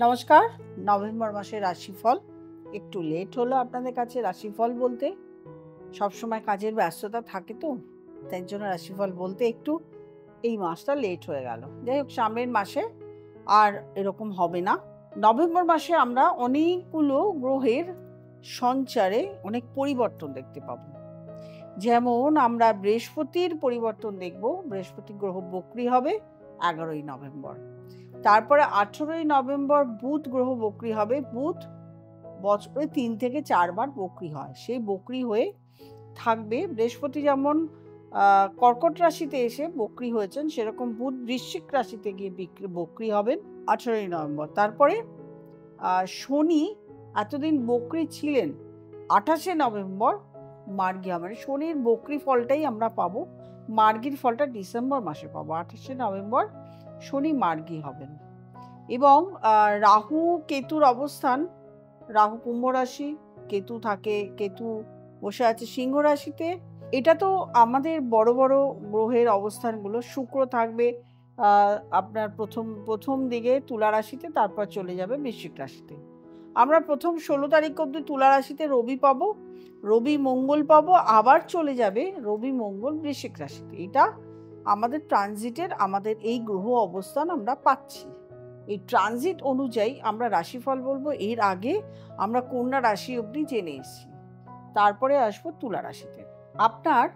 নমস্কার। নভেম্বর মাসের রাশিফল একটু লেট হলো আপনাদের কাছে রাশিফল বলতে। সবসময় কাজের ব্যস্ততা থাকে তো, তাই জন্য রাশিফল বলতে একটু এই মাসটা লেট হয়ে গেল। যাই হোক, সামনের মাসে আর এরকম হবে না। নভেম্বর মাসে আমরা অনেকগুলো গ্রহের সঞ্চারে অনেক পরিবর্তন দেখতে পাবো। যেমন আমরা বৃহস্পতির পরিবর্তন দেখব। বৃহস্পতি গ্রহ বক্রী হবে 11ই নভেম্বর। তারপরে 18ই নভেম্বর বুধ গ্রহ বক্রী হবে। বুধ বছরে 3 থেকে 4 বার বক্রী হয়। সেই বক্রী হয়ে থাকবে। বৃহস্পতি যেমন কর্কট রাশিতে এসে বক্রী হয়েছেন, সেরকম বুধ বৃশ্চিক রাশিতে গিয়ে বক্রী হবেন 18ই নভেম্বর। তারপরে শনি এতদিন বক্রী ছিলেন, 28শে নভেম্বর মার্গী হবে। মানে শনির বক্রী ফলটাই আমরা পাবো, মার্গীর ফলটা ডিসেম্বর মাসে পাবো। 28শে নভেম্বর শনি মার্গী হবেন। এবং রাহু কেতুর অবস্থান, রাহু কুম্ভ রাশি, কেতু বসে আছে সিংহ রাশিতে। এটা তো আমাদের বড় বড় গ্রহের অবস্থানগুলো। শুক্র থাকবে আপনার প্রথম দিকে তুলা রাশিতে, তারপর চলে যাবে বৃশ্চিক রাশিতে। আমরা প্রথম 16 তারিখ অবধি তুলা রাশিতে রবি পাবো, রবি মঙ্গল পাবো, আবার চলে যাবে রবি মঙ্গল বৃশ্চিক রাশিতে। এটা আমাদের ট্রানজিটের, আমাদের এই গ্রহ অবস্থান আমরা পাচ্ছি। এই ট্রানজিট অনুযায়ী আমরা রাশিফল বলবো। এর আগে আমরা কন্যা রাশি অবধি জেনে এসেছি, তারপরে আসবো তুলা রাশিতে। আপনার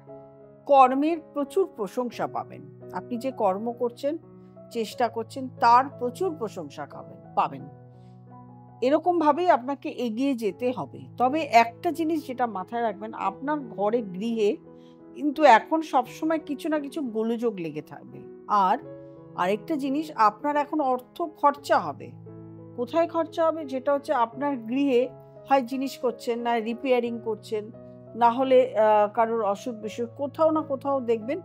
কর্মের প্রচুর প্রশংসা পাবেন। আপনি যে কর্ম করছেন, চেষ্টা করছেন, তার প্রচুর প্রশংসা পাবেন। এরকম ভাবেই আপনাকে এগিয়ে যেতে হবে। তবে একটা জিনিস যেটা মাথায় রাখবেন, আপনার ঘরে গৃহে কিন্তু এখন সবসময় কিছু না কিছু গোলযোগ লেগে থাকবে। আর আরেকটা জিনিস, আপনার এখন অর্থ খরচা হবে। কোথায় খরচা হবে? যেটা হচ্ছে আপনার গৃহে হয় জিনিস করছেন, না রিপেয়ারিং করছেন, না হলে কারোর অসুখ বিসুখ, কোথাও না কোথাও দেখবেন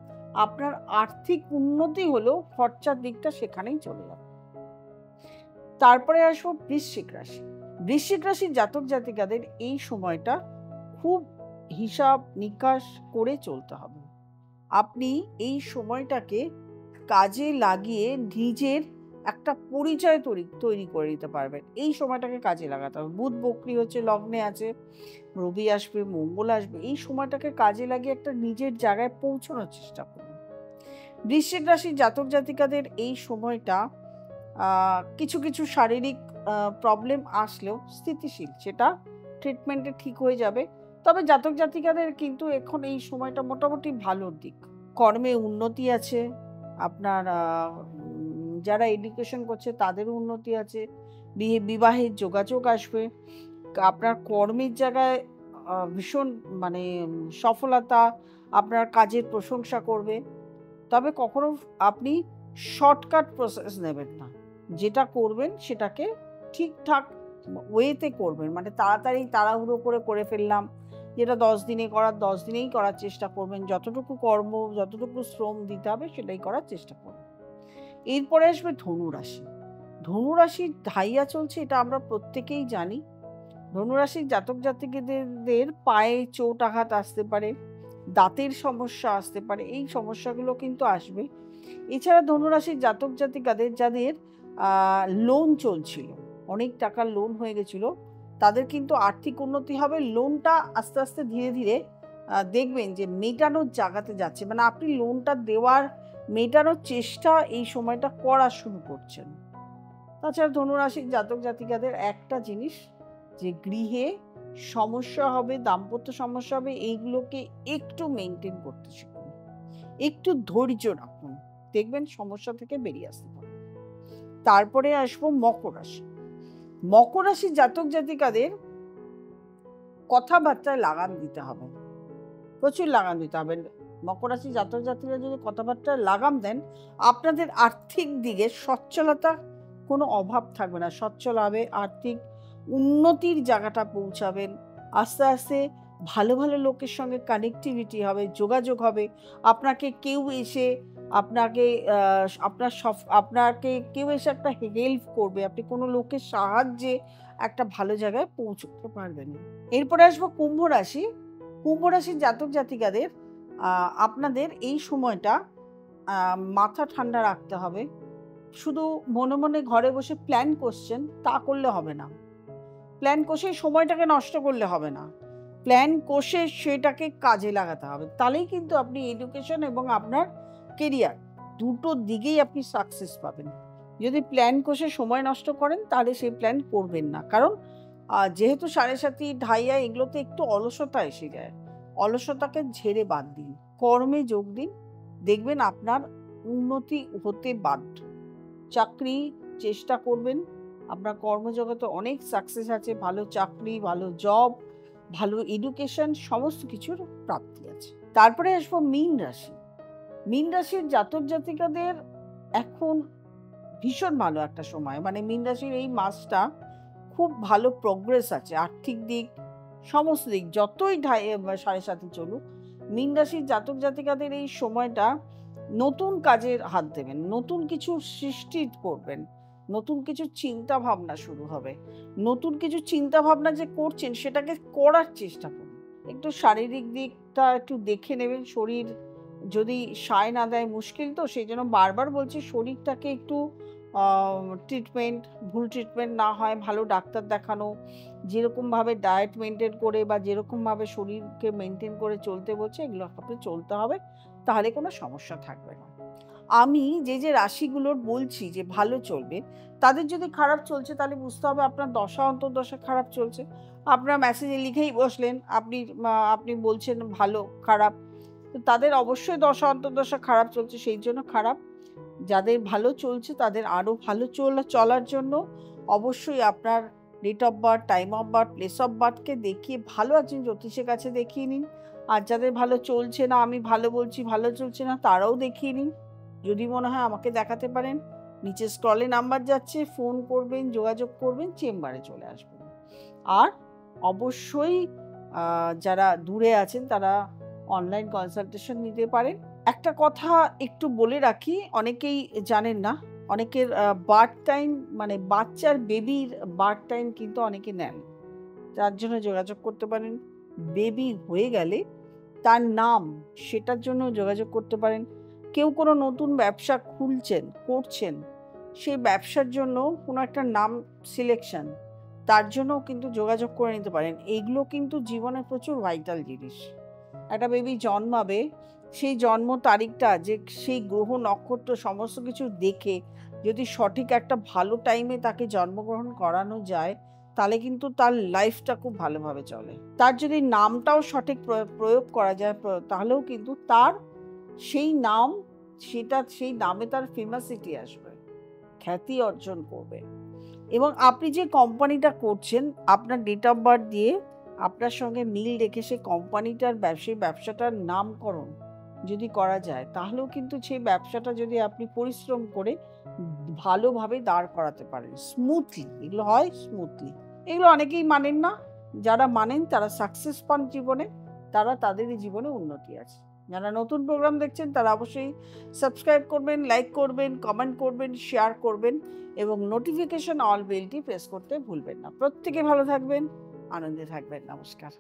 আপনার আর্থিক উন্নতি হলেও খরচার দিকটা সেখানেই চলে যাবে। তারপরে আসবো বৃশ্চিক রাশি। বৃশ্চিক রাশির জাতক জাতিকাদের এই সময়টা খুব হিসাব নিকাশ করে চলতে হবে। আপনি এই সময়টাকে কাজে লাগিয়ে নিজের একটা পরিচয় তৈরি করে নিতে পারবেন। এই সময়টাকে কাজে লাগাতে হবে। বুধ বক্রী হচ্ছে, লগ্নে আছে, রবি আসবে, মঙ্গল আসবে। এই সময়টাকে কাজে লাগিয়ে একটা নিজের জায়গায় পৌঁছানোর চেষ্টা করুন। বৃশ্চিক রাশির জাতক জাতিকাদের এই সময়টা কিছু কিছু শারীরিক প্রবলেম আসলেও স্থিতিশীল, সেটা ট্রিটমেন্টে ঠিক হয়ে যাবে। তবে জাতক জাতিকাদের কিন্তু এখন এই সময়টা মোটামুটি ভালোর দিক। কর্মে উন্নতি আছে, আপনার যারা এডুকেশন করছে তাদেরও উন্নতি আছে, বিবাহের যোগাযোগ আসবে, আপনার কর্মের জায়গায় ভীষণ মানে সফলতা, আপনার কাজের প্রশংসা করবে। তবে কখনো আপনি শর্টকাট প্রসেস নেবেন না। যেটা করবেন সেটাকে ঠিকঠাক ওয়েতে করবেন। মানে তাড়াতাড়ি তাড়াহুড়ো করে ফেললাম, যেটা 10 দিনে করার 10 দিনেই করার চেষ্টা করবেন। যতটুকু কর্ম, যতটুকু শ্রম দিতে হবে সেটাই করার চেষ্টা করবেন। এরপরে আসবে ধনুরাশি। ধনুরাশির ঢাইয়া চলছে, এটা আমরা প্রত্যেকেই জানি। ধনুরাশির জাতক জাতিকাদের পায়ে চোট আঘাত আসতে পারে, দাঁতের সমস্যা আসতে পারে, এই সমস্যাগুলো কিন্তু আসবে। এছাড়া ধনুরাশির জাতক জাতিকাদের যাদের লোন চলছিল, অনেক টাকার লোন হয়ে গেছিল, তাদের কিন্তু আর্থিক উন্নতি হবে। লোনটা আস্তে আস্তে ধীরে ধীরে দেখবেন যে মেটানোর জায়গাতে যাচ্ছে। মানে আপনি লোনটা মেটানোর চেষ্টা এই সময়টা করা শুরু করছেন। তাছাড়া ধনুরাশির জাতক জাতিকাদের একটা জিনিস, যে গৃহে সমস্যা হবে, দাম্পত্য সমস্যা হবে, এইগুলোকে একটু মেনটেন করতে শিখুন, একটু ধৈর্য রাখুন, দেখবেন সমস্যা থেকে বেরিয়ে আসতে পারবেন। তারপরে আসবো মকর রাশি। মকর রাশির জাতক জাতিকাদের কথাবার্তায় লাগাম দিতে হবে, প্রচুর লাগাম দিতে হবে। মকর রাশির জাতক জাতিকারা যদি কথাবার্তায় লাগাম দেন, আপনাদের আর্থিক দিকে সচ্ছলতা, কোনো অভাব থাকবে না, সচ্ছল হবে, আর্থিক উন্নতির জায়গাটা পৌঁছাবেন। আস্তে আস্তে ভালো ভালো লোকের সঙ্গে কানেক্টিভিটি হবে, যোগাযোগ হবে। আপনাকে কেউ এসে কেউ এসে একটা হেল্প করবে, আপনি কোনো লোকের সাহায্যে একটা ভালো জায়গায় পৌঁছতে পারবেন। এরপরে আসবো কুম্ভ রাশি। কুম্ভ রাশির জাতক জাতিকাদের আপনাদের এই সময়টা মাথা ঠান্ডা রাখতে হবে। শুধু মনে মনে ঘরে বসে প্ল্যান করছেন, তা করলে হবে না। প্ল্যান কষে সময়টাকে নষ্ট করলে হবে না, প্ল্যান কষে সেটাকে কাজে লাগাতে হবে। তাহলেই কিন্তু আপনি এডুকেশন এবং আপনার কেরিয়ার দুটো দিকেই আপনি সাকসেস পাবেন। যদি প্ল্যান কষে সময় নষ্ট করেন তাহলে সেই প্ল্যান করবেন না। কারণ যেহেতু 7.5 ঢাইয়া এগুলোতে একটু অলসতা এসে যায়, অলসতাকে ঝেড়ে বাদ দিন, কর্মে যোগ দিন, দেখবেন আপনার উন্নতি হতে বাধ্য। চাকরি চেষ্টা করবেন, আপনার কর্মজগতে অনেক সাকসেস আছে, ভালো চাকরি, ভালো জব, ভালো এডুকেশন, সমস্ত কিছুর প্রাপ্তি আছে। তারপরে আসবো মীন রাশি। মীন রাশির জাতক জাতিকাদের এখন ভীষণ ভালো একটা সময়, মানে মীন রাশির এই মাসটা খুব ভালো প্রোগ্রেস আছে, আর্থিক দিক, সমস্ত দিক যতই 7.5 চলুক, মীন রাশির জাতক জাতিকাদের এই সময়টা নতুন কাজের হাত দেবেন, নতুন কিছু সৃষ্টি করবেন, নতুন কিছু চিন্তা ভাবনা শুরু হবে, নতুন কিছু চিন্তা ভাবনা যে করছেন সেটাকে করার চেষ্টা করুন। একটু শারীরিক দিকটা একটু দেখে নেবেন, শরীর যদি সায় না দেয় মুশকিল, তো সেই জন্য বারবার বলছি শরীরটাকে একটু ট্রিটমেন্ট, ভুল ট্রিটমেন্ট না হয় ভালো ডাক্তার দেখানো, যেরকমভাবে ডায়েট মেনটেন করে বা যেরকমভাবে শরীরকে মেনটেন করে চলতে বলছে এগুলো আপনাকে চলতে হবে, তাহলে কোনো সমস্যা থাকবে না। আমি যে রাশিগুলোর বলছি যে ভালো চলবে, তাদের যদি খারাপ চলছে তাহলে বুঝতে হবে আপনার দশা অন্তর্দশা খারাপ চলছে। আপনার মেসেজে লিখেই বসলেন, আপনি বলছেন ভালো খারাপ, তো তাদের অবশ্যই দশা অন্তর্দশা খারাপ চলছে, সেই জন্য খারাপ। যাদের ভালো চলছে তাদের আরও ভালো চলার জন্য অবশ্যই আপনার date of birth, time of birth, place of বার্থকে দেখিয়ে ভালো একজন জ্যোতিষের কাছে দেখিয়ে নিন। আর যাদের ভালো চলছে না, আমি ভালো বলছি ভালো চলছে না, তারাও দেখিয়ে নিন। যদি মনে হয় আমাকে দেখাতে পারেন, নিচে স্ক্রলে নাম্বার যাচ্ছে, ফোন করবেন, যোগাযোগ করবেন, চেম্বারে চলে আসবেন। আর অবশ্যই যারা দূরে আছেন তারা অনলাইন কনসালটেশন নিতে পারেন। একটা কথা একটু বলে রাখি, অনেকেই জানেন না, অনেকের বার্থ টাইম, মানে বাচ্চার বেবির বার্থ টাইম কিন্তু অনেকে নেন, তার জন্য যোগাযোগ করতে পারেন। বেবি হয়ে গেলে তার নাম, সেটার জন্য যোগাযোগ করতে পারেন। কেউ কোনো নতুন ব্যবসা করছেন, সেই ব্যবসার জন্য কোনো একটা নাম সিলেকশন, তার জন্যও কিন্তু যোগাযোগ করে নিতে পারেন। এইগুলো কিন্তু জীবনে প্রচুর ভাইটাল জিনিস। একটা বেবি জন্মাবে, সেই জন্ম তারিখটা, যে সেই গ্রহ নক্ষত্র সমস্ত কিছু দেখে যদি সঠিক একটা ভালো টাইমে তাকে জন্মগ্রহণ করানো যায়, তাহলে কিন্তু তার লাইফটা খুব ভালোভাবে চলে। তার যদি নামটাও সঠিক প্রয়োগ করা যায়, তাহলেও কিন্তু তার সেই নাম, সেই নামে তার ফেমাসিটি আসবে, খ্যাতি অর্জন করবে। এবং আপনি যে কোম্পানিটা করছেন, আপনার ডেট অফ বার্থ দিয়ে আপনার সঙ্গে মিল রেখে সেই কোম্পানিটার সেই ব্যবসাটার নামকরণ যদি করা যায়, তাহলেও কিন্তু সেই ব্যবসাটা যদি আপনি পরিশ্রম করে ভালোভাবে দাঁড় করাতে পারেন স্মুথলি, এগুলো হয় স্মুথলি। এগুলো অনেকেই মানেন না, যারা মানেন তারা সাকসেস পান জীবনে, তাদেরই জীবনে উন্নতি আছে। যারা নতুন প্রোগ্রাম দেখছেন তারা অবশ্যই সাবস্ক্রাইব করবেন, লাইক করবেন, কমেন্ট করবেন, শেয়ার করবেন এবং নোটিফিকেশন অল বেলটি প্রেস করতে ভুলবেন না। প্রত্যেকে ভালো থাকবেন, আনন্দে থাকবেন। নমস্কার।